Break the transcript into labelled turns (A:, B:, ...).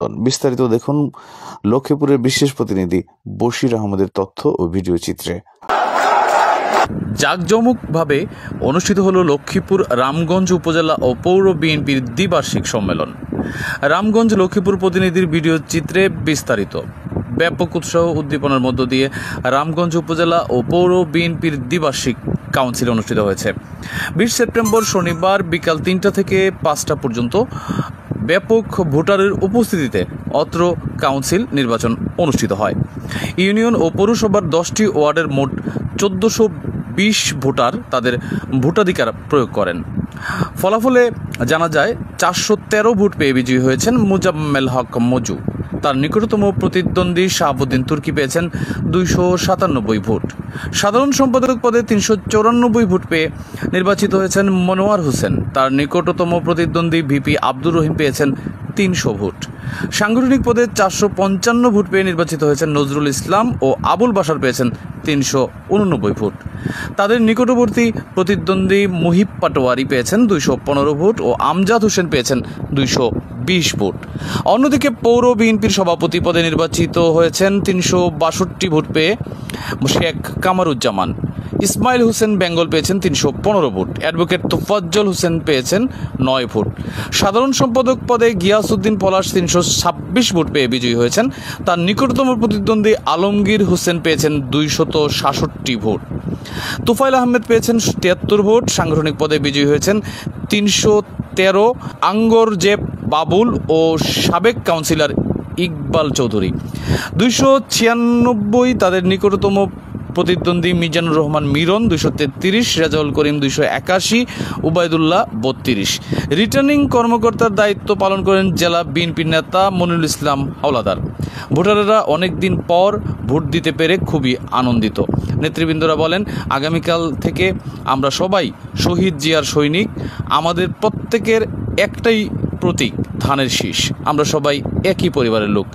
A: বিস্তারিত দেখুন লক্ষ্মীপুরের বিশেষ প্রতিনিধি বশির আহমেদের তথ্য ও ভিডিও চিত্রে।
B: জাঁকজমকভাবে অনুষ্ঠিত হলো লক্ষ্মীপুর রামগঞ্জ উপজেলা ও পৌর বিএনপির দ্বিবার্ষিক সম্মেলন। রামগঞ্জ লক্ষ্মীপুর প্রতিনিধির ভিডিও চিত্রে বিস্তারিত। ব্যাপক উৎসাহ উদ্দীপনার মধ্য দিয়ে রামগঞ্জ উপজেলা ও পৌর বিএনপির দ্বিবার্ষিক কাউন্সিল অনুষ্ঠিত হয়েছে। 20 সেপ্টেম্বর শনিবার বিকাল 3টা থেকে 5টা পর্যন্ত ব্যাপক ভোটারের উপস্থিতিতে অত্র কাউন্সিল নির্বাচন অনুষ্ঠিত হয়। ইউনিয়ন ও পৌরসভার 10টি ওয়ার্ডের মোট 1420 ভোটার তাদের ভোটাধিকার প্রয়োগ করেন। ফলাফলে জানা যায় 413 ভোট পেয়ে বিজয়ী হয়েছেন মোজাম্মেল হক মজু। তার নিকটতম প্রতিদ্বন্দ্বী শাহাবুদ্দিন তুর্কি পেয়েছেন 297 ভোট। সাধারণ সম্পাদক পদে 394 ভোট পেয়ে নির্বাচিত হয়েছেন মনোয়ার হোসেন। তার নিকটতম প্রতিদ্বন্দ্বী ভিপি আব্দুর রহিম পেয়েছেন 300 ভোট। সাংগঠনিক পদে 455 ভোট পেয়ে নির্বাচিত হয়েছেন নজরুল ইসলাম ও আবুল বাশার পেয়েছেন 389 ভোট। তাদের নিকটবর্তী প্রতিদ্বন্দ্বী মুহিব পাটোয়ারি পেয়েছেন 215 ভোট ও আমজাদ হোসেন পেয়েছেন 220 ভোট। অন্যদিকে পৌর বিএনপির সভাপতি পদে নির্বাচিত হয়েছেন 362 ভোট পেয়ে শেখ কামারুজ্জামান। ইসমাইল হোসেন বেঙ্গল পেয়েছেন 315 ভোট। অ্যাডভোকেট তোফাজ্জল হোসেন পেয়েছেন 9 ভোট। সাধারণ সম্পাদক পদে গিয়াসউদ্দিন পলাশ 326 ভোট পেয়ে বিজয়ী হয়েছেন। তার নিকটতম প্রতিদ্বন্দ্বী আলমগীর হোসেন পেয়েছেন 266 ভোট। তোফাইল আহমেদ পেয়েছেন 73 ভোট। সাংগঠনিক পদে বিজয়ী হয়েছেন 313 আঙ্গরজেব বাবুল ও সাবেক কাউন্সিলর ইকবাল চৌধুরী। 296 তাদের নিকটতম প্রতিদ্বন্দ্বী মিজানুর রহমান মিরন 233, রেজাউল করিম 281, উবায়দুল্লাহ 32। রিটার্নিং কর্মকর্তার দায়িত্ব পালন করেন জেলা বিএনপির নেতা মনিরুল ইসলাম হাওলাদার। ভোটাররা অনেক দিন পর ভোট দিতে পেরে খুবই আনন্দিত। নেতৃবৃন্দরা বলেন, আগামীকাল থেকে আমরা সবাই শহীদ জিয়ার সৈনিক। আমাদের প্রত্যেকের একটাই প্রতীক, ধানের শীষ। আমরা সবাই একই পরিবারের লোক।